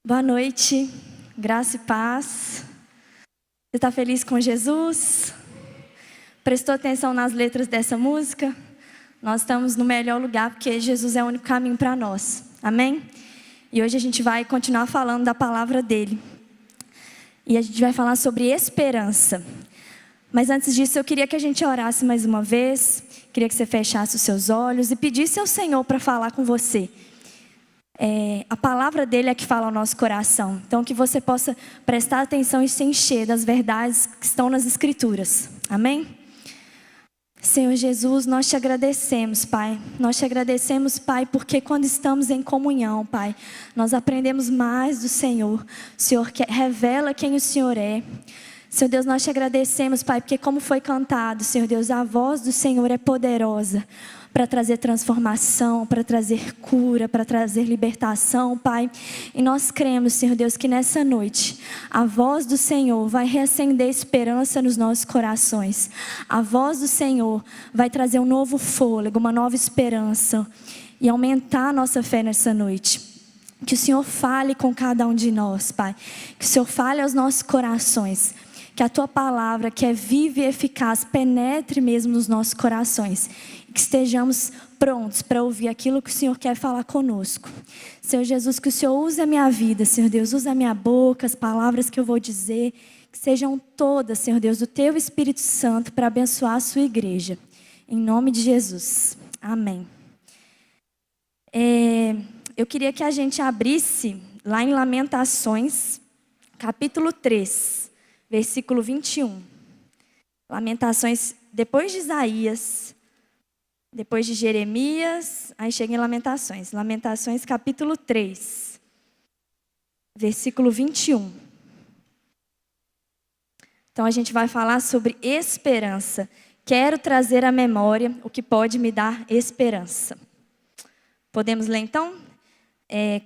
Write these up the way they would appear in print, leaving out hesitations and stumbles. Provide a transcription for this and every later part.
Boa noite, graça e paz. Você está feliz com Jesus? Prestou atenção nas letras dessa música? Nós estamos no melhor lugar porque Jesus é o único caminho para nós. Amém? E hoje a gente vai continuar falando da palavra dele. E a gente vai falar sobre esperança. Mas antes disso eu queria que a gente orasse mais uma vez. Queria que você fechasse os seus olhos e pedisse ao Senhor para falar com você. A palavra dele é que fala ao nosso coração. Então que você possa prestar atenção e se encher das verdades que estão nas Escrituras. Amém? Senhor Jesus, nós te agradecemos, Pai. Nós te agradecemos, Pai, porque quando estamos em comunhão, Pai, nós aprendemos mais do Senhor. O Senhor revela quem o Senhor é. Senhor Deus, nós te agradecemos, Pai, porque como foi cantado, Senhor Deus, a voz do Senhor é poderosa para trazer transformação, para trazer cura, para trazer libertação, Pai. E nós cremos, Senhor Deus, que nessa noite a voz do Senhor vai reacender esperança nos nossos corações. A voz do Senhor vai trazer um novo fôlego, uma nova esperança e aumentar a nossa fé nessa noite. Que o Senhor fale com cada um de nós, Pai. Que o Senhor fale aos nossos corações. Que a Tua palavra, que é viva e eficaz, penetre mesmo nos nossos corações. Que estejamos prontos para ouvir aquilo que o Senhor quer falar conosco. Senhor Jesus, que o Senhor use a minha vida, Senhor Deus. Use a minha boca, as palavras que eu vou dizer. Que sejam todas, Senhor Deus, do Teu Espírito Santo para abençoar a Sua igreja. Em nome de Jesus. Amém. Eu queria que a gente abrisse lá em Lamentações, capítulo 3, versículo 21. Lamentações, depois de Isaías, depois de Jeremias, aí chega em Lamentações. Lamentações, capítulo 3, versículo 21. Então a gente vai falar sobre esperança. Quero trazer à memória o que pode me dar esperança. Podemos ler então?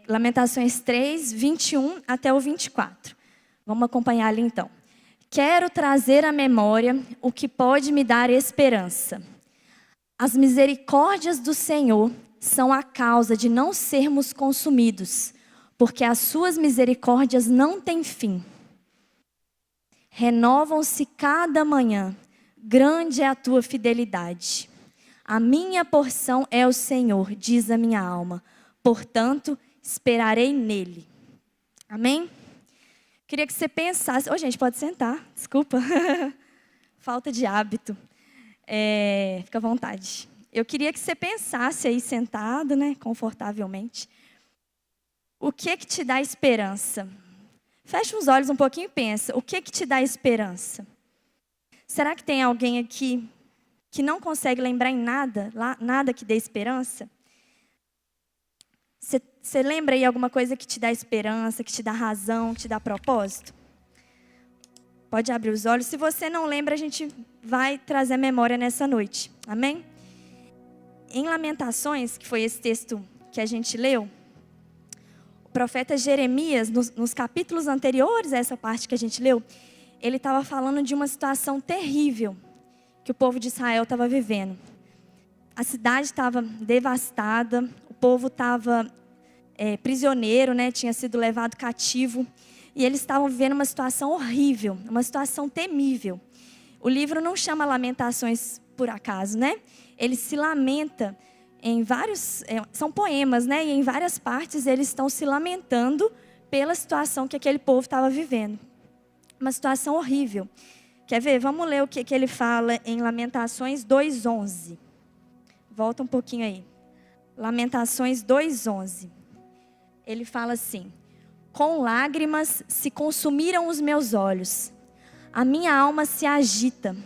Lamentações 3, 21 até o 24. Vamos acompanhar ali então. Quero trazer à memória o que pode me dar esperança. As misericórdias do Senhor são a causa de não sermos consumidos, porque as suas misericórdias não têm fim. Renovam-se cada manhã, grande é a tua fidelidade. A minha porção é o Senhor, diz a minha alma, portanto, esperarei nele. Amém? Queria que você pensasse... gente, pode sentar, desculpa. Falta de hábito. Fica à vontade. Eu queria que você pensasse aí sentado, né, confortavelmente. O que te dá esperança? Fecha os olhos um pouquinho e pensa. O que te dá esperança? Será que tem alguém aqui que não consegue lembrar em nada que dê esperança? Você lembra aí alguma coisa que te dá esperança, que te dá razão, que te dá propósito? Pode abrir os olhos. Se você não lembra, a gente vai trazer a memória nessa noite. Amém? Em Lamentações, que foi esse texto que a gente leu, o profeta Jeremias, nos capítulos anteriores a essa parte que a gente leu, ele estava falando de uma situação terrível que o povo de Israel estava vivendo. A cidade estava devastada, o povo estava prisioneiro, né? Tinha sido levado cativo. E eles estavam vivendo uma situação horrível, uma situação temível. O livro não chama Lamentações por acaso, né? Ele se lamenta em vários... são poemas, né? E em várias partes eles estão se lamentando pela situação que aquele povo estava vivendo. Uma situação horrível. Quer ver? Vamos ler o que ele fala em Lamentações 2:11. Volta um pouquinho aí. Lamentações 2:11. Ele fala assim: com lágrimas se consumiram os meus olhos. A minha alma se agita.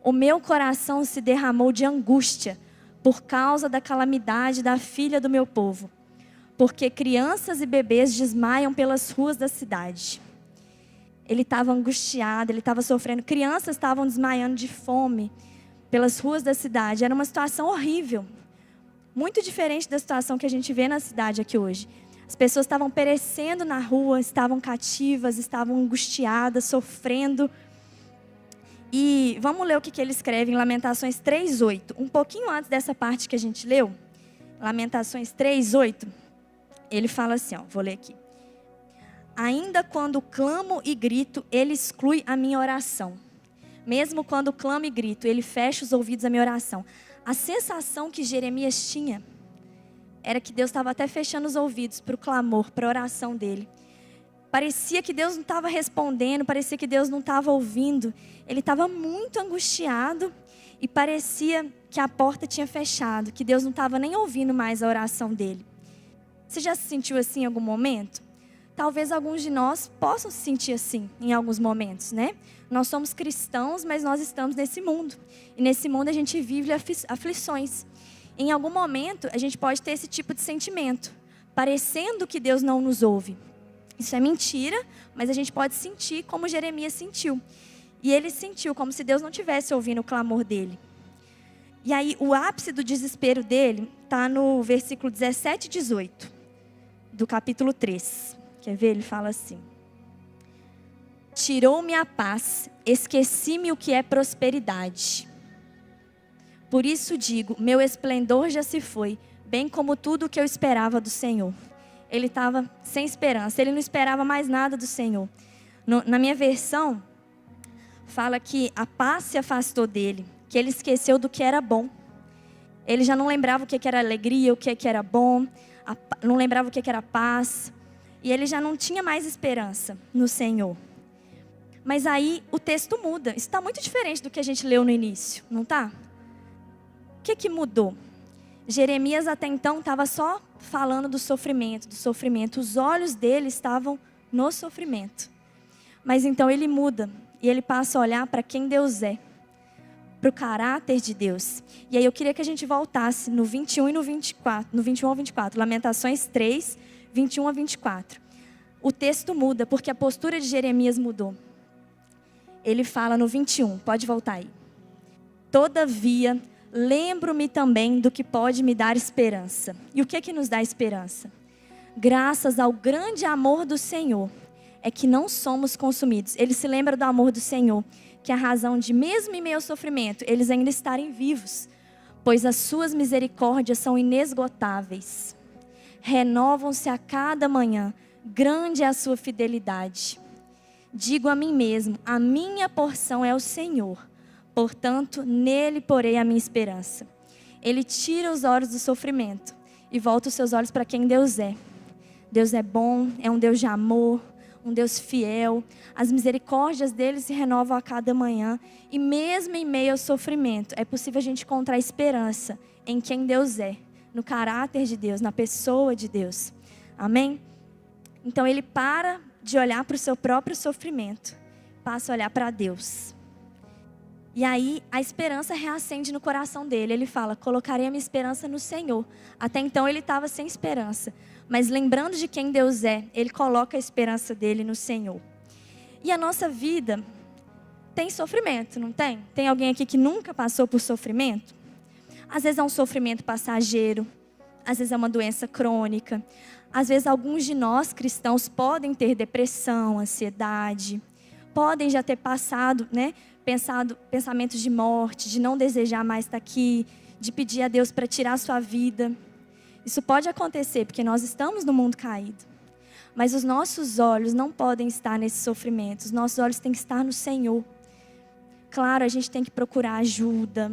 O meu coração se derramou de angústia por causa da calamidade da filha do meu povo. Porque crianças e bebês desmaiam pelas ruas da cidade. Ele estava angustiado, ele estava sofrendo. Crianças estavam desmaiando de fome pelas ruas da cidade. Era uma situação horrível. Muito diferente da situação que a gente vê na cidade aqui hoje. As pessoas estavam perecendo na rua, estavam cativas, estavam angustiadas, sofrendo. E vamos ler o que ele escreve em Lamentações 3:8. Um pouquinho antes dessa parte que a gente leu, Lamentações 3:8, ele fala assim, vou ler aqui. Ainda quando clamo e grito, Ele exclui a minha oração. Mesmo quando clamo e grito, Ele fecha os ouvidos à minha oração. A sensação que Jeremias tinha era que Deus estava até fechando os ouvidos para o clamor, para a oração dele. Parecia que Deus não estava respondendo, parecia que Deus não estava ouvindo. Ele estava muito angustiado e parecia que a porta tinha fechado, que Deus não estava nem ouvindo mais a oração dele. Você já se sentiu assim em algum momento? Talvez alguns de nós possam se sentir assim em alguns momentos, né? Nós somos cristãos, mas nós estamos nesse mundo. E nesse mundo a gente vive aflições. Em algum momento a gente pode ter esse tipo de sentimento, parecendo que Deus não nos ouve. Isso é mentira, mas a gente pode sentir como Jeremias sentiu. E ele sentiu como se Deus não estivesse ouvindo o clamor dele. E aí o ápice do desespero dele está no versículo 17 e 18 do capítulo 3. Quer ver? Ele fala assim: tirou-me a paz, esqueci-me o que é prosperidade. Por isso digo, meu esplendor já se foi, bem como tudo o que eu esperava do Senhor. Ele estava sem esperança, ele não esperava mais nada do Senhor. Na minha versão, fala que a paz se afastou dele, que ele esqueceu do que era bom. Ele já não lembrava o que era alegria, o que era bom, não lembrava o que era paz. E ele já não tinha mais esperança no Senhor. Mas aí o texto muda. Isso está muito diferente do que a gente leu no início, não está? O que mudou? Jeremias até então estava só falando do sofrimento, do sofrimento. Os olhos dele estavam no sofrimento. Mas então ele muda e ele passa a olhar para quem Deus é, para o caráter de Deus. E aí eu queria que a gente voltasse no 21 e no 24, no 21 ao 24, Lamentações 3, 21 a 24. O texto muda porque a postura de Jeremias mudou. Ele fala no 21, pode voltar aí. Todavia, lembro-me também do que pode me dar esperança. E o que nos dá esperança? Graças ao grande amor do Senhor, é que não somos consumidos. Ele se lembra do amor do Senhor, que é a razão de, mesmo em meio ao sofrimento, eles ainda estarem vivos, pois as suas misericórdias são inesgotáveis. Renovam-se a cada manhã, grande é a sua fidelidade. Digo a mim mesmo, a minha porção é o Senhor, portanto, nele porei a minha esperança. Ele tira os olhos do sofrimento e volta os seus olhos para quem Deus é. Deus é bom, é um Deus de amor, um Deus fiel. As misericórdias dele se renovam a cada manhã. E mesmo em meio ao sofrimento, é possível a gente encontrar esperança em quem Deus é, no caráter de Deus, na pessoa de Deus. Amém? Então ele para de olhar para o seu próprio sofrimento, passa a olhar para Deus. E aí a esperança reacende no coração dele. Ele fala, colocarei a minha esperança no Senhor. Até então ele estava sem esperança. Mas lembrando de quem Deus é, ele coloca a esperança dele no Senhor. E a nossa vida tem sofrimento, não tem? Tem alguém aqui que nunca passou por sofrimento? Às vezes é um sofrimento passageiro, às vezes é uma doença crônica. Às vezes alguns de nós cristãos podem ter depressão, ansiedade, podem já ter passado, pensado pensamentos de morte, de não desejar mais estar aqui, de pedir a Deus para tirar a sua vida. Isso pode acontecer porque nós estamos no mundo caído. Mas os nossos olhos não podem estar nesse sofrimento. Os nossos olhos têm que estar no Senhor. Claro, a gente tem que procurar ajuda.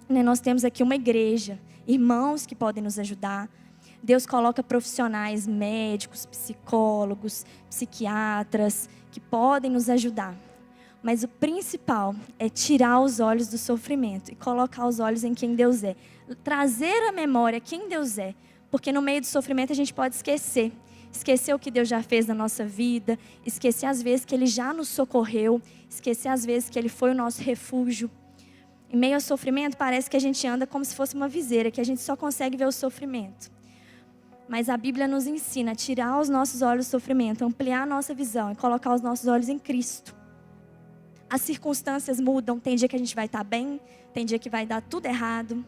Nós temos aqui uma igreja, irmãos que podem nos ajudar. Deus coloca profissionais, médicos, psicólogos, psiquiatras, que podem nos ajudar. Mas o principal é tirar os olhos do sofrimento e colocar os olhos em quem Deus é. Trazer à memória quem Deus é. Porque no meio do sofrimento a gente pode esquecer. Esquecer o que Deus já fez na nossa vida. Esquecer as vezes que Ele já nos socorreu. Esquecer as vezes que Ele foi o nosso refúgio. Em meio ao sofrimento parece que a gente anda como se fosse uma viseira, que a gente só consegue ver o sofrimento. Mas a Bíblia nos ensina a tirar os nossos olhos do sofrimento, ampliar a nossa visão e colocar os nossos olhos em Cristo. As circunstâncias mudam, tem dia que a gente vai estar bem, tem dia que vai dar tudo errado.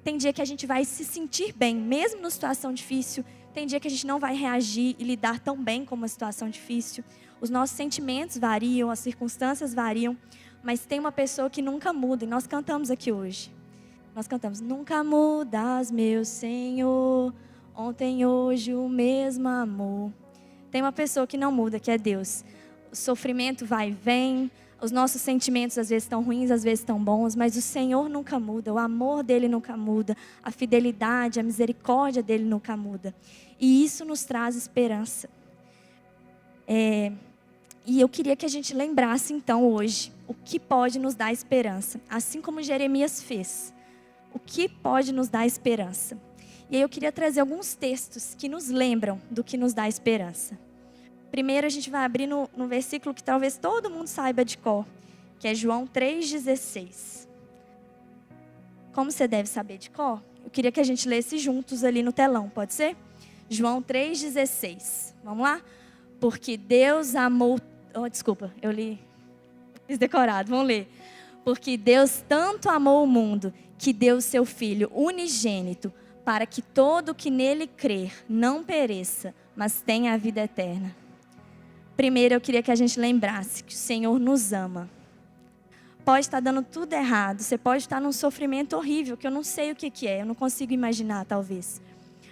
Tem dia que a gente vai se sentir bem, mesmo numa situação difícil. Tem dia que a gente não vai reagir e lidar tão bem com uma situação difícil. Os nossos sentimentos variam, as circunstâncias variam. Mas tem uma pessoa que nunca muda, e nós cantamos aqui hoje. Nós cantamos, nunca mudas, meu Senhor, ontem, hoje, o mesmo amor. Tem uma pessoa que não muda, que é Deus. O sofrimento vai e vem, os nossos sentimentos às vezes estão ruins, às vezes estão bons, mas o Senhor nunca muda, o amor dele nunca muda, a fidelidade, a misericórdia dele nunca muda. E isso nos traz esperança. E eu queria que a gente lembrasse então hoje o que pode nos dar esperança, assim como Jeremias fez. O que pode nos dar esperança? E aí eu queria trazer alguns textos que nos lembram do que nos dá esperança. Primeiro a gente vai abrir no versículo que talvez todo mundo saiba de cor, que é João 3,16. Como você deve saber de cor, eu queria que a gente lesse juntos ali no telão, pode ser? João 3,16. Vamos lá? Porque Deus amou... desculpa, eu li desdecorado, vamos ler. Porque Deus tanto amou o mundo, que deu o seu Filho unigênito, para que todo que nele crer não pereça, mas tenha a vida eterna. Primeiro eu queria que a gente lembrasse que o Senhor nos ama. Pode estar dando tudo errado, você pode estar num sofrimento horrível, que eu não sei o que é, eu não consigo imaginar talvez.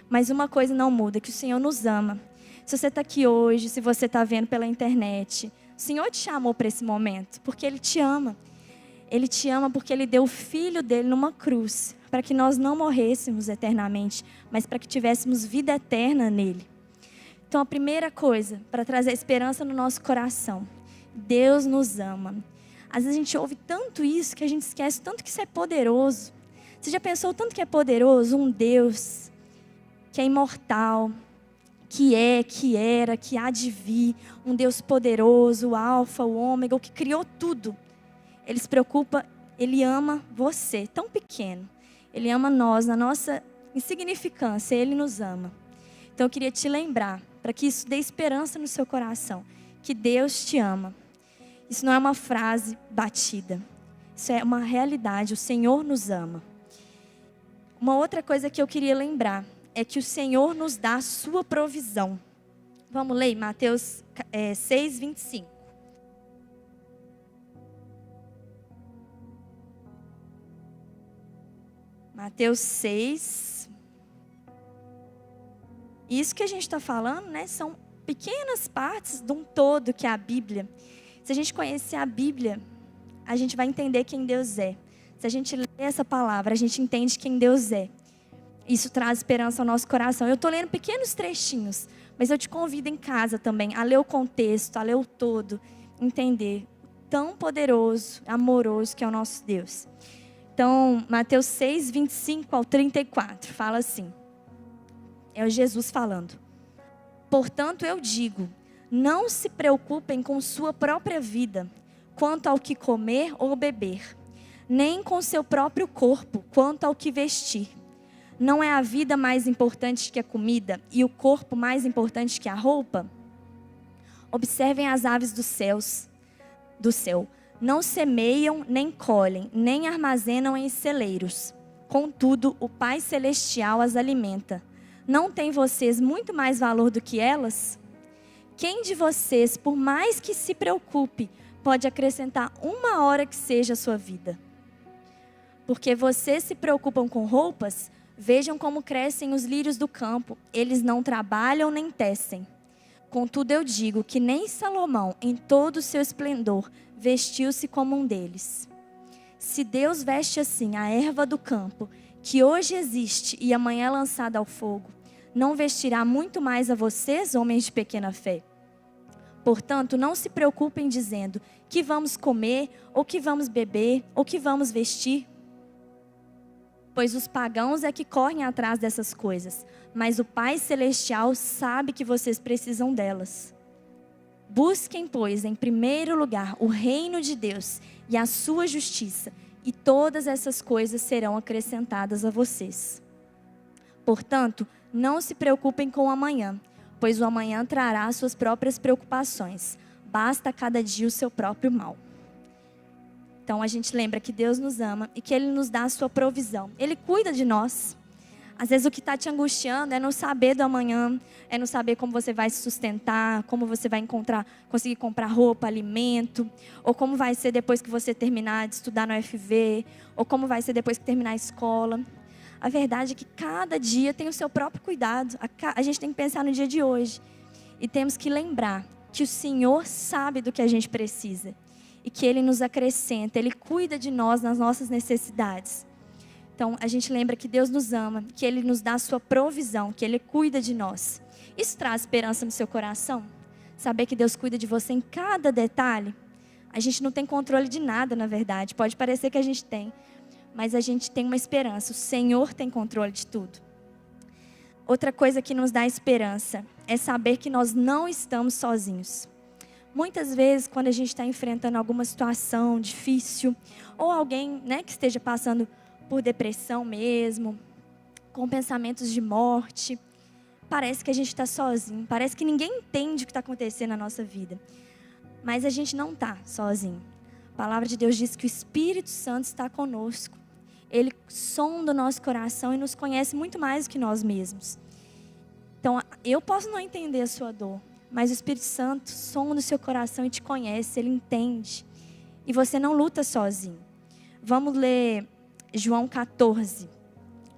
Mas uma coisa não muda, que o Senhor nos ama. Se você está aqui hoje, se você está vendo pela internet, o Senhor te chamou para esse momento, porque Ele te ama. Ele te ama porque Ele deu o Filho dele numa cruz, para que nós não morrêssemos eternamente, mas para que tivéssemos vida eterna nele. Então a primeira coisa, para trazer esperança no nosso coração, Deus nos ama. Às vezes a gente ouve tanto isso que a gente esquece tanto que isso é poderoso. Você já pensou tanto que é poderoso? Um Deus que é imortal, que é, que era, que há de vir, um Deus poderoso, o alfa, o ômega, o que criou tudo. Ele se preocupa, Ele ama você, tão pequeno. Ele ama nós, na nossa insignificância, Ele nos ama. Então eu queria te lembrar, para que isso dê esperança no seu coração, que Deus te ama. Isso não é uma frase batida, isso é uma realidade, o Senhor nos ama. Uma outra coisa que eu queria lembrar, é que o Senhor nos dá a sua provisão. Vamos ler Mateus 6:25. Mateus 6. Isso que a gente está falando, né, são pequenas partes de um todo que é a Bíblia. Se a gente conhecer a Bíblia, a gente vai entender quem Deus é. Se a gente lê essa palavra, a gente entende quem Deus é. Isso traz esperança ao nosso coração. Eu estou lendo pequenos trechinhos, mas eu te convido em casa também a ler o contexto, a ler o todo, entender tão poderoso, amoroso que é o nosso Deus. Então, Mateus 6, 25 ao 34, fala assim. É o Jesus falando. Portanto, eu digo, não se preocupem com sua própria vida, quanto ao que comer ou beber, nem com seu próprio corpo, quanto ao que vestir. Não é a vida mais importante que a comida e o corpo mais importante que a roupa? Observem as aves do céu. Não semeiam, nem colhem, nem armazenam em celeiros. Contudo, o Pai Celestial as alimenta. Não tem vocês muito mais valor do que elas? Quem de vocês, por mais que se preocupe, pode acrescentar uma hora que seja a sua vida? Porque vocês se preocupam com roupas? Vejam como crescem os lírios do campo. Eles não trabalham nem tecem. Contudo, eu digo que nem Salomão, em todo o seu esplendor, vestiu-se como um deles. Se Deus veste assim a erva do campo, que hoje existe e amanhã é lançada ao fogo, não vestirá muito mais a vocês, homens de pequena fé? Portanto, não se preocupem dizendo que vamos comer, ou que vamos beber, ou que vamos vestir. Pois os pagãos é que correm atrás dessas coisas, mas o Pai Celestial sabe que vocês precisam delas. Busquem, pois, em primeiro lugar o reino de Deus e a sua justiça, e todas essas coisas serão acrescentadas a vocês. Portanto, não se preocupem com o amanhã, pois o amanhã trará suas próprias preocupações. Basta a cada dia o seu próprio mal. Então a gente lembra que Deus nos ama e que Ele nos dá a sua provisão. Ele cuida de nós. Às vezes o que está te angustiando é não saber do amanhã, é não saber como você vai se sustentar, como você vai conseguir comprar roupa, alimento, ou como vai ser depois que você terminar de estudar no UFV, ou como vai ser depois que terminar a escola. A verdade é que cada dia tem o seu próprio cuidado. A gente tem que pensar no dia de hoje. E temos que lembrar que o Senhor sabe do que a gente precisa. E que Ele nos acrescenta, Ele cuida de nós nas nossas necessidades. Então, a gente lembra que Deus nos ama, que Ele nos dá a sua provisão, que Ele cuida de nós. Isso traz esperança no seu coração? Saber que Deus cuida de você em cada detalhe? A gente não tem controle de nada, na verdade. Pode parecer que a gente tem, mas a gente tem uma esperança. O Senhor tem controle de tudo. Outra coisa que nos dá esperança é saber que nós não estamos sozinhos. Muitas vezes, quando a gente está enfrentando alguma situação difícil, ou alguém, que esteja passando por depressão mesmo, com pensamentos de morte, parece que a gente está sozinho, parece que ninguém entende o que está acontecendo na nossa vida. Mas a gente não está sozinho. A palavra de Deus diz que o Espírito Santo está conosco. Ele sonda o nosso coração e nos conhece muito mais do que nós mesmos. Então, eu posso não entender a sua dor, mas o Espírito Santo sonda o seu coração e te conhece, Ele entende. E você não luta sozinho. Vamos ler João 14,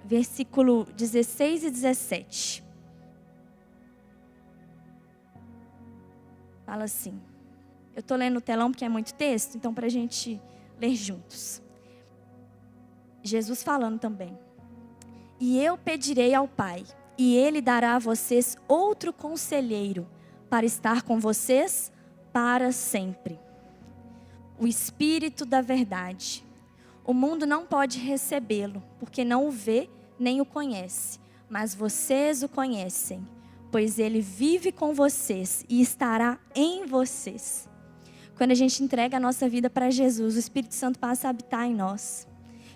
versículo 16 e 17. Fala assim. Eu estou lendo no telão porque é muito texto, então para a gente ler juntos. Jesus falando também. E eu pedirei ao Pai, e Ele dará a vocês outro conselheiro, para estar com vocês para sempre. O Espírito da verdade. O mundo não pode recebê-lo, porque não o vê nem o conhece. Mas vocês o conhecem, pois Ele vive com vocês e estará em vocês. Quando a gente entrega a nossa vida para Jesus, o Espírito Santo passa a habitar em nós.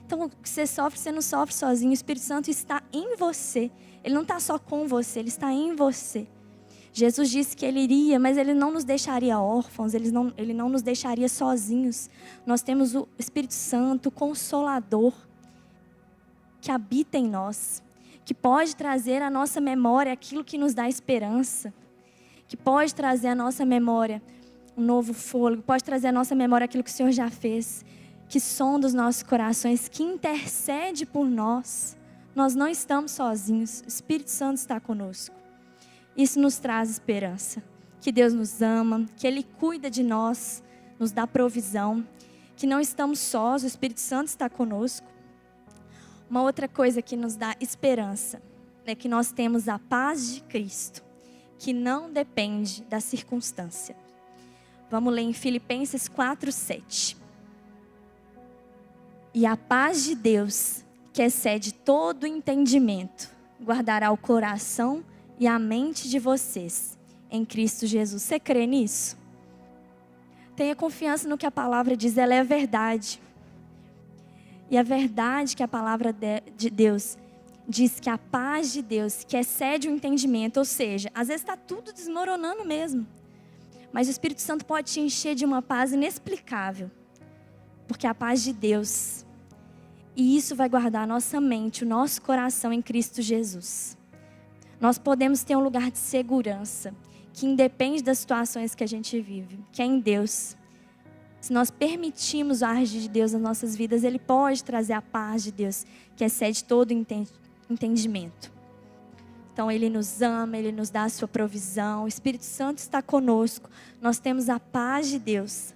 Então, o que você sofre, você não sofre sozinho. O Espírito Santo está em você. Ele não está só com você, Ele está em você. Jesus disse que Ele iria, mas Ele não nos deixaria órfãos, Ele não nos deixaria sozinhos. Nós temos o Espírito Santo, o Consolador, que habita em nós, que pode trazer à nossa memória aquilo que nos dá esperança, que pode trazer à nossa memória um novo fôlego, pode trazer à nossa memória aquilo que o Senhor já fez, que sonda os nossos corações, que intercede por nós. Nós não estamos sozinhos, o Espírito Santo está conosco. Isso nos traz esperança, que Deus nos ama, que Ele cuida de nós, nos dá provisão, que não estamos sós, o Espírito Santo está conosco. Uma outra coisa que nos dá esperança é que nós temos a paz de Cristo, que não depende da circunstância. Vamos ler em Filipenses 4:7. E a paz de Deus, que excede todo entendimento, guardará o coração e a mente de vocês em Cristo Jesus. Você crê nisso? Tenha confiança no que a palavra diz, ela é a verdade. E a verdade que a palavra de Deus diz que a paz de Deus, que excede o entendimento, ou seja, às vezes está tudo desmoronando mesmo. Mas o Espírito Santo pode te encher de uma paz inexplicável. Porque é a paz de Deus. E isso vai guardar a nossa mente, o nosso coração em Cristo Jesus. Nós podemos ter um lugar de segurança, que independe das situações que a gente vive, que é em Deus. Se nós permitirmos o agir de Deus nas nossas vidas, Ele pode trazer a paz de Deus, que excede todo entendimento. Então, Ele nos ama, Ele nos dá a sua provisão, o Espírito Santo está conosco, nós temos a paz de Deus.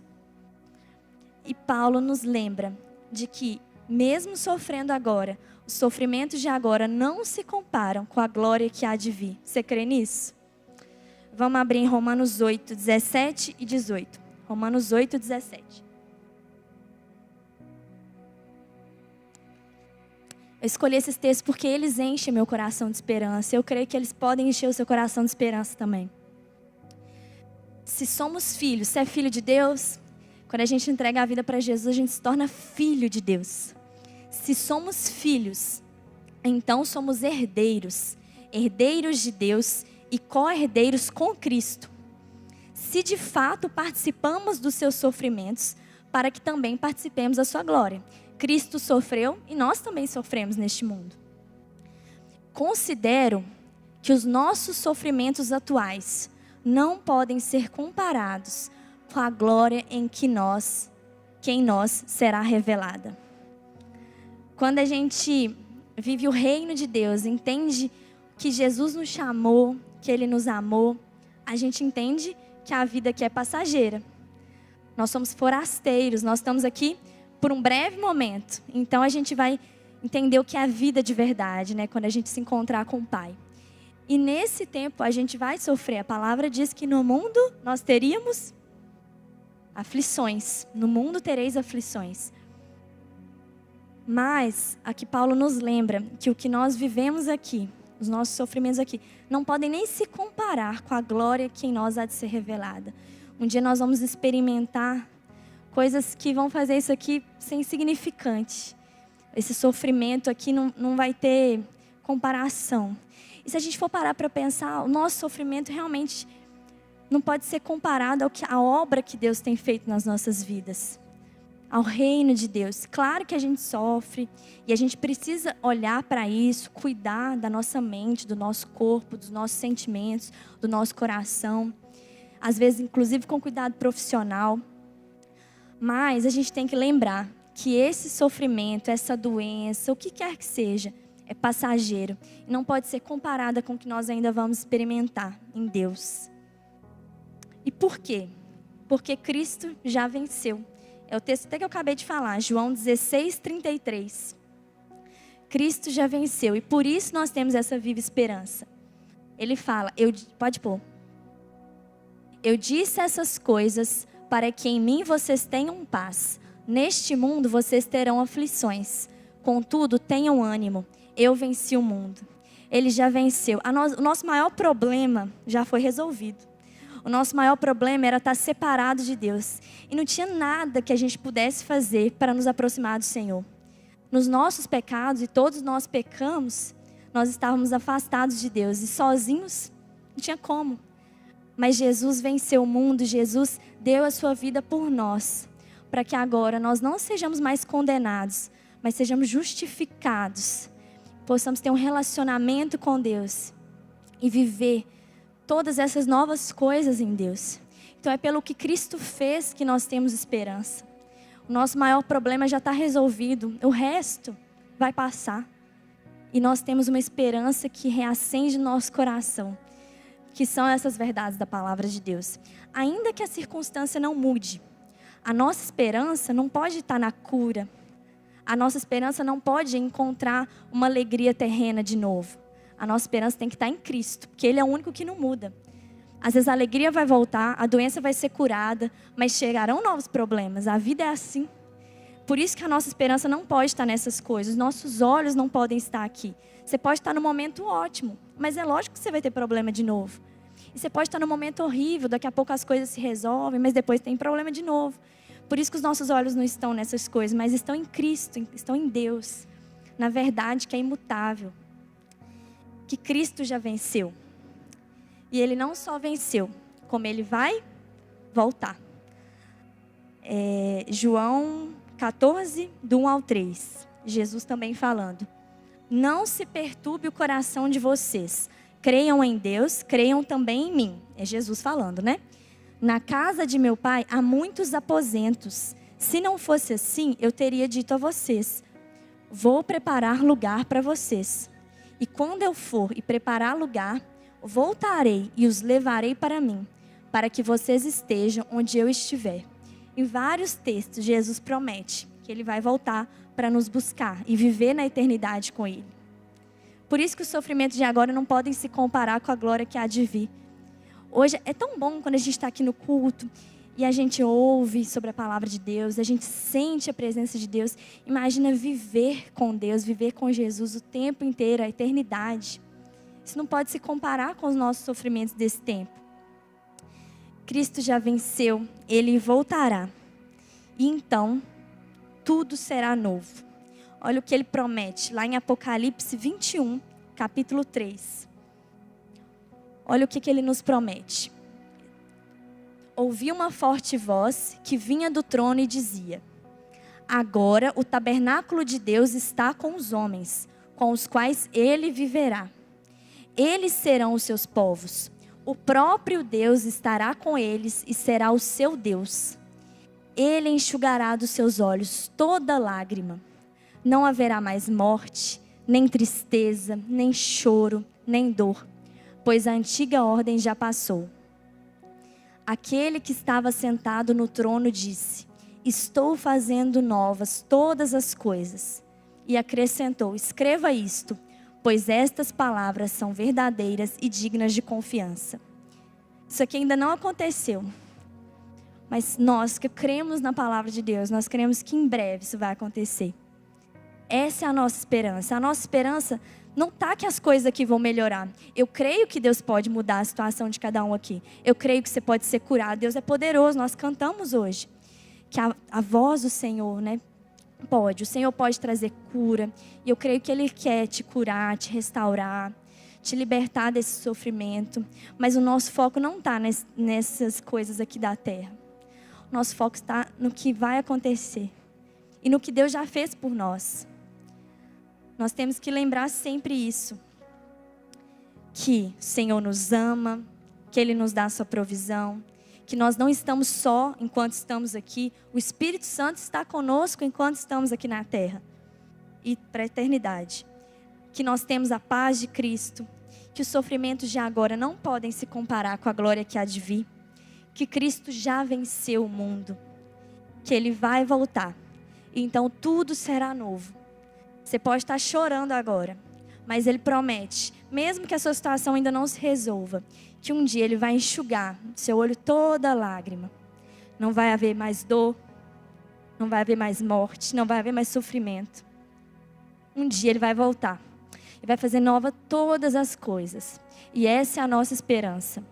E Paulo nos lembra de que, mesmo sofrendo agora, os sofrimentos de agora não se comparam com a glória que há de vir. Você crê nisso? Vamos abrir em Romanos 8, 17 e 18. Romanos 8, 17. Eu escolhi esses textos porque eles enchem meu coração de esperança. Eu creio que eles podem encher o seu coração de esperança também. Se somos filhos, se é filho de Deus, quando a gente entrega a vida para Jesus, a gente se torna filho de Deus. Se somos filhos, então somos herdeiros, herdeiros de Deus e co-herdeiros com Cristo. Se de fato participamos dos seus sofrimentos, para que também participemos da sua glória. Cristo sofreu e nós também sofremos neste mundo. Considero que os nossos sofrimentos atuais não podem ser comparados com a glória que em nós será revelada. Quando a gente vive o reino de Deus, entende que Jesus nos chamou, que Ele nos amou, a gente entende que a vida aqui é passageira. Nós somos forasteiros, nós estamos aqui por um breve momento. Então a gente vai entender o que é a vida de verdade, né? Quando a gente se encontrar com o Pai. E nesse tempo a gente vai sofrer. A palavra diz que no mundo nós teríamos aflições. No mundo tereis aflições. Mas aqui Paulo nos lembra que o que nós vivemos aqui, os nossos sofrimentos aqui, não podem nem se comparar com a glória que em nós há de ser revelada. Um dia nós vamos experimentar coisas que vão fazer isso aqui ser insignificante. Esse sofrimento aqui não vai ter comparação. E se a gente for parar para pensar, o nosso sofrimento realmente não pode ser comparado à obra que Deus tem feito nas nossas vidas. Ao reino de Deus. Claro que a gente sofre e a gente precisa olhar para isso, cuidar da nossa mente, do nosso corpo, dos nossos sentimentos, do nosso coração. Às vezes, inclusive, com cuidado profissional. Mas a gente tem que lembrar que esse sofrimento, essa doença, o que quer que seja, é passageiro. E não pode ser comparada com o que nós ainda vamos experimentar em Deus. E por quê? Porque Cristo já venceu. É o texto até que eu acabei de falar, João 16:33. Cristo já venceu e por isso nós temos essa viva esperança. Ele fala, pode pôr. Eu disse essas coisas para que em mim vocês tenham paz. Neste mundo vocês terão aflições. Contudo, tenham ânimo. Eu venci o mundo. Ele já venceu. O nosso maior problema já foi resolvido. O nosso maior problema era estar separado de Deus. E não tinha nada que a gente pudesse fazer para nos aproximar do Senhor. Nos nossos pecados, e todos nós pecamos, nós estávamos afastados de Deus. E sozinhos, não tinha como. Mas Jesus venceu o mundo, Jesus deu a sua vida por nós. Para que agora nós não sejamos mais condenados, mas sejamos justificados. Possamos ter um relacionamento com Deus e viver todas essas novas coisas em Deus. Então é pelo que Cristo fez que nós temos esperança. O nosso maior problema já está resolvido. O resto vai passar. E nós temos uma esperança que reacende no nosso coração. Que são essas verdades da palavra de Deus. Ainda que a circunstância não mude, a nossa esperança não pode estar na cura. A nossa esperança não pode encontrar uma alegria terrena de novo. A nossa esperança tem que estar em Cristo, porque Ele é o único que não muda. Às vezes a alegria vai voltar, a doença vai ser curada, mas chegarão novos problemas. A vida é assim. Por isso que a nossa esperança não pode estar nessas coisas. Os nossos olhos não podem estar aqui. Você pode estar no momento ótimo, mas é lógico que você vai ter problema de novo. E você pode estar no momento horrível, daqui a pouco as coisas se resolvem, mas depois tem problema de novo. Por isso que os nossos olhos não estão nessas coisas, mas estão em Cristo, estão em Deus. Na verdade que é imutável. Que Cristo já venceu. E Ele não só venceu, como Ele vai voltar. João 14, do 1 ao 3. Jesus também falando. Não se perturbe o coração de vocês. Creiam em Deus, creiam também em mim. É Jesus falando, né? Na casa de meu pai há muitos aposentos. Se não fosse assim, eu teria dito a vocês. Vou preparar lugar para vocês. E quando eu for e preparar lugar, voltarei e os levarei para mim, para que vocês estejam onde eu estiver. Em vários textos, Jesus promete que Ele vai voltar para nos buscar e viver na eternidade com Ele. Por isso que os sofrimentos de agora não podem se comparar com a glória que há de vir. Hoje é tão bom quando a gente está aqui no culto e a gente ouve sobre a palavra de Deus, a gente sente a presença de Deus. Imagina viver com Deus, viver com Jesus o tempo inteiro, a eternidade. Isso não pode se comparar com os nossos sofrimentos desse tempo. Cristo já venceu, Ele voltará. E então, tudo será novo. Olha o que Ele promete lá em Apocalipse 21, capítulo 3. Olha o que Ele nos promete. Ouvi uma forte voz que vinha do trono e dizia: agora o tabernáculo de Deus está com os homens, com os quais Ele viverá. Eles serão os seus povos. O próprio Deus estará com eles e será o seu Deus. Ele enxugará dos seus olhos toda lágrima. Não haverá mais morte, nem tristeza, nem choro, nem dor, pois a antiga ordem já passou. Aquele que estava sentado no trono disse: estou fazendo novas todas as coisas. E acrescentou: escreva isto, pois estas palavras são verdadeiras e dignas de confiança. Isso aqui ainda não aconteceu. Mas nós que cremos na palavra de Deus, nós cremos que em breve isso vai acontecer. Essa é a nossa esperança. A nossa esperança não está que as coisas aqui vão melhorar. Eu creio que Deus pode mudar a situação de cada um aqui. Eu creio que você pode ser curado. Deus é poderoso. Nós cantamos hoje que a voz do Senhor, né, pode. O Senhor pode trazer cura. E eu creio que Ele quer te curar, te restaurar, te libertar desse sofrimento. Mas o nosso foco não está nessas coisas aqui da terra. O nosso foco está no que vai acontecer e no que Deus já fez por nós. Nós temos que lembrar sempre isso, que o Senhor nos ama, que Ele nos dá a sua provisão, que nós não estamos só enquanto estamos aqui, o Espírito Santo está conosco enquanto estamos aqui na terra e para a eternidade. Que nós temos a paz de Cristo, que os sofrimentos de agora não podem se comparar com a glória que há de vir, que Cristo já venceu o mundo, que Ele vai voltar, e então tudo será novo. Você pode estar chorando agora, mas Ele promete, mesmo que a sua situação ainda não se resolva, que um dia Ele vai enxugar do seu olho toda lágrima. Não vai haver mais dor, não vai haver mais morte, não vai haver mais sofrimento. Um dia Ele vai voltar e vai fazer nova todas as coisas. E essa é a nossa esperança.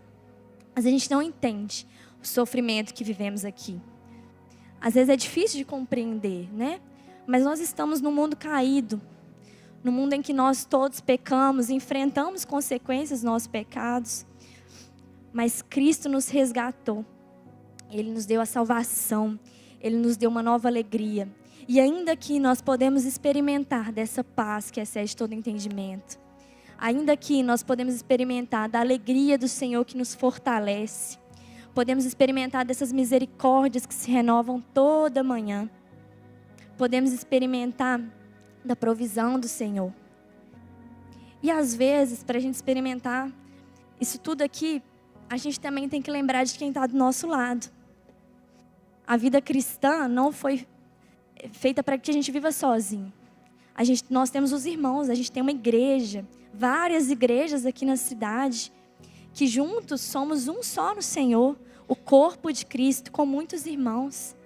Mas a gente não entende o sofrimento que vivemos aqui. Às vezes é difícil de compreender, né? Mas nós estamos num mundo caído, no mundo em que nós todos pecamos, enfrentamos consequências dos nossos pecados. Mas Cristo nos resgatou. Ele nos deu a salvação. Ele nos deu uma nova alegria. E ainda que nós podemos experimentar dessa paz que excede todo entendimento. Ainda que nós podemos experimentar da alegria do Senhor que nos fortalece. Podemos experimentar dessas misericórdias que se renovam toda manhã. Podemos experimentar da provisão do Senhor. E às vezes, para a gente experimentar isso tudo aqui, a gente também tem que lembrar de quem está do nosso lado. A vida cristã não foi feita para que a gente viva sozinho. Nós temos os irmãos, a gente tem uma igreja, várias igrejas aqui na cidade, que juntos somos um só no Senhor, o corpo de Cristo, com muitos irmãos.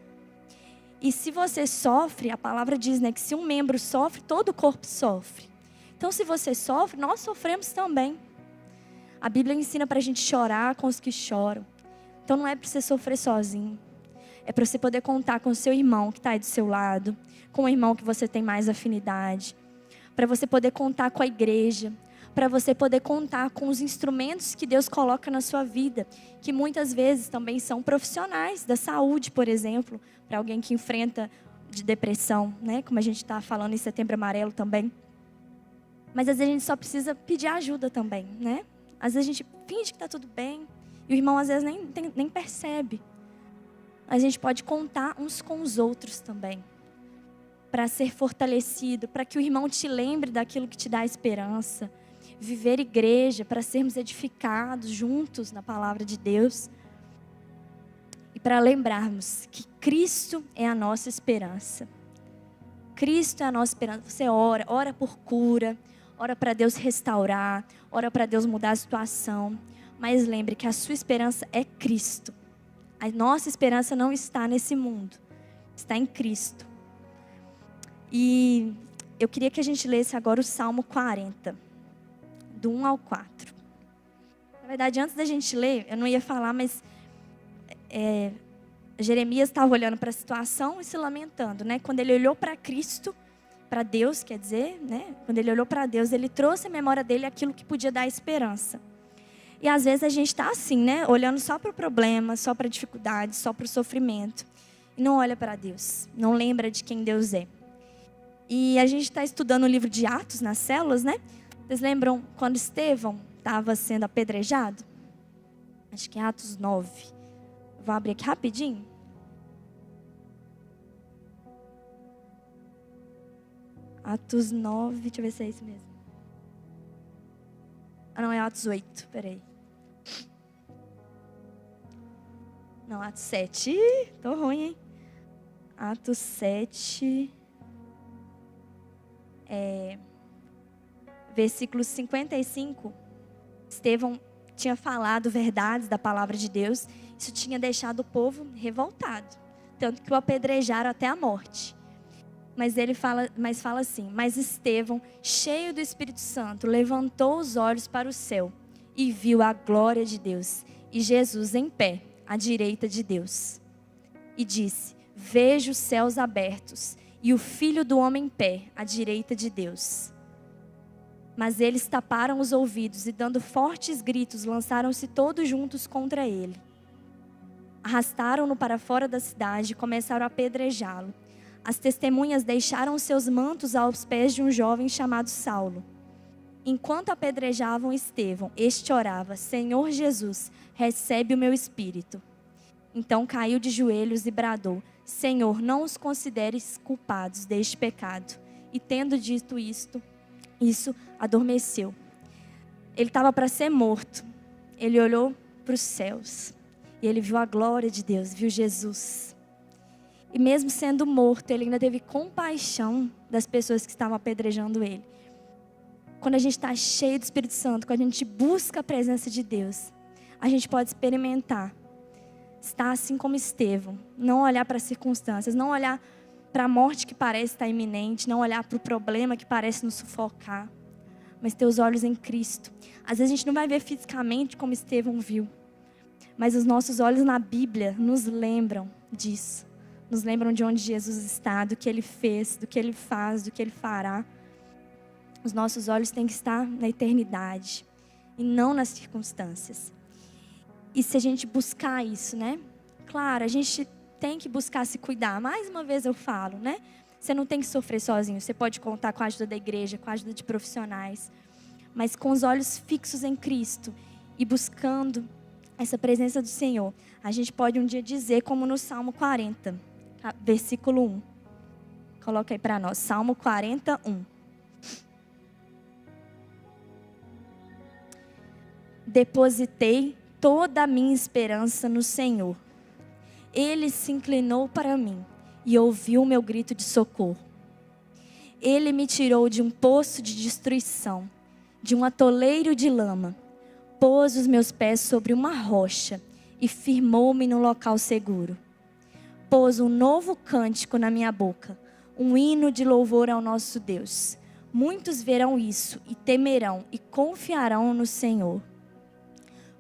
E se você sofre, a palavra diz, né, que se um membro sofre, todo o corpo sofre. Então, se você sofre, nós sofremos também. A Bíblia ensina para a gente chorar com os que choram. Então, não é para você sofrer sozinho. É para você poder contar com o seu irmão que está aí do seu lado, com o irmão que você tem mais afinidade. Para você poder contar com a igreja. Para você poder contar com os instrumentos que Deus coloca na sua vida, que muitas vezes também são profissionais da saúde, por exemplo, para alguém que enfrenta de depressão, né? Como a gente está falando em Setembro Amarelo também. Mas às vezes a gente só precisa pedir ajuda também, né? Às vezes a gente finge que está tudo bem e o irmão às vezes nem percebe. A gente pode contar uns com os outros também, para ser fortalecido, para que o irmão te lembre daquilo que te dá esperança. Viver igreja para sermos edificados juntos na palavra de Deus. E para lembrarmos que Cristo é a nossa esperança. Cristo é a nossa esperança. Você ora por cura, ora para Deus restaurar, ora para Deus mudar a situação. Mas lembre que a sua esperança é Cristo. A nossa esperança não está nesse mundo, está em Cristo. E eu queria que a gente lesse agora o Salmo 40. Do 1 ao 4. Na verdade, antes da gente ler, eu não ia falar, mas Jeremias estava olhando para a situação e se lamentando, né? Quando ele olhou para Cristo, para Deus, quer dizer, né? Quando ele olhou para Deus, ele trouxe à memória dele aquilo que podia dar esperança. E às vezes a gente está assim, né? Olhando só para o problema, só para a dificuldade, só para o sofrimento. E não olha para Deus, não lembra de quem Deus é. E a gente está estudando o livro de Atos nas células, né? Vocês lembram quando Estevão estava sendo apedrejado? Acho que é Atos 9. Vou abrir aqui rapidinho. Atos 9, deixa eu ver se é isso mesmo. Ah, não, é Atos 8, peraí. Não, Atos 7. Tô ruim, hein? Atos 7. Versículo 55. Estevão tinha falado verdades da palavra de Deus. Isso tinha deixado o povo revoltado. Tanto que o apedrejaram até a morte. Mas fala assim: mas Estevão, cheio do Espírito Santo, levantou os olhos para o céu e viu a glória de Deus e Jesus em pé, à direita de Deus. E disse: vejo os céus abertos e o Filho do Homem em pé, à direita de Deus. Mas eles taparam os ouvidos e, dando fortes gritos, lançaram-se todos juntos contra ele. Arrastaram-no para fora da cidade e começaram a apedrejá-lo. As testemunhas deixaram seus mantos aos pés de um jovem chamado Saulo. Enquanto apedrejavam Estevão, este orava: Senhor Jesus, recebe o meu espírito. Então caiu de joelhos e bradou: Senhor, não os consideres culpados deste pecado. E tendo dito isso adormeceu. Ele estava para ser morto. Ele olhou para os céus e ele viu a glória de Deus, viu Jesus. E mesmo sendo morto, ele ainda teve compaixão das pessoas que estavam apedrejando ele. Quando a gente está cheio do Espírito Santo, quando a gente busca a presença de Deus, a gente pode experimentar estar assim como Estevão, não olhar para as circunstâncias, não olhar para a morte que parece estar iminente, não olhar para o problema que parece nos sufocar, mas ter os olhos em Cristo. Às vezes a gente não vai ver fisicamente como Estevão viu, mas os nossos olhos na Bíblia nos lembram disso. Nos lembram de onde Jesus está, do que Ele fez, do que Ele faz, do que Ele fará. Os nossos olhos têm que estar na eternidade e não nas circunstâncias. E se a gente buscar isso, né? Claro, a gente tem que buscar se cuidar. Mais uma vez eu falo, né? Você não tem que sofrer sozinho. Você pode contar com a ajuda da igreja, com a ajuda de profissionais. Mas com os olhos fixos em Cristo e buscando essa presença do Senhor, a gente pode um dia dizer, como no Salmo 40, versículo 1. Coloca aí para nós, Salmo 41. Depositei toda a minha esperança no Senhor. Ele se inclinou para mim e ouviu o meu grito de socorro. Ele me tirou de um poço de destruição, de um atoleiro de lama. Pôs os meus pés sobre uma rocha e firmou-me no local seguro. Pôs um novo cântico na minha boca, um hino de louvor ao nosso Deus. Muitos verão isso e temerão e confiarão no Senhor.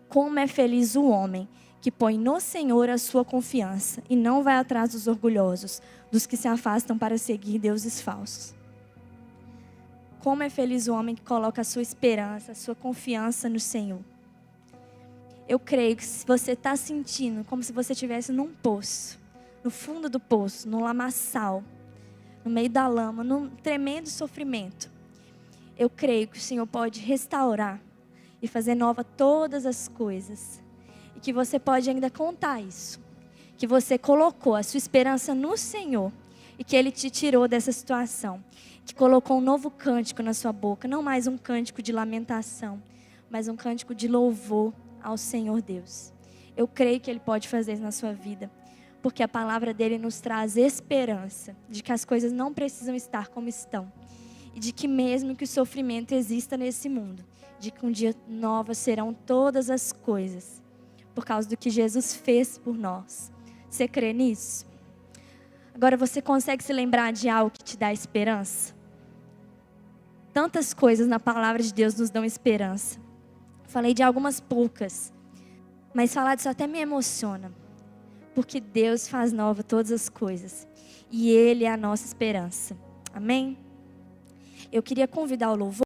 Como é feliz o homem que põe no Senhor a sua confiança e não vai atrás dos orgulhosos, dos que se afastam para seguir deuses falsos. Como é feliz o homem que coloca a sua esperança, a sua confiança no Senhor. Eu creio que se você está sentindo como se você estivesse num poço, no fundo do poço, no lamaçal, no meio da lama, num tremendo sofrimento, eu creio que o Senhor pode restaurar e fazer nova todas as coisas. E que você pode ainda contar isso. Que você colocou a sua esperança no Senhor. E que Ele te tirou dessa situação. Que colocou um novo cântico na sua boca. Não mais um cântico de lamentação, mas um cântico de louvor ao Senhor Deus. Eu creio que Ele pode fazer isso na sua vida. Porque a palavra dEle nos traz esperança. De que as coisas não precisam estar como estão. E de que mesmo que o sofrimento exista nesse mundo, de que um dia novas serão todas as coisas, por causa do que Jesus fez por nós. Você crê nisso? Agora você consegue se lembrar de algo que te dá esperança? Tantas coisas na palavra de Deus nos dão esperança. Falei de algumas poucas, mas falar disso até me emociona, porque Deus faz nova todas as coisas, e Ele é a nossa esperança. Amém? Eu queria convidar o louvor.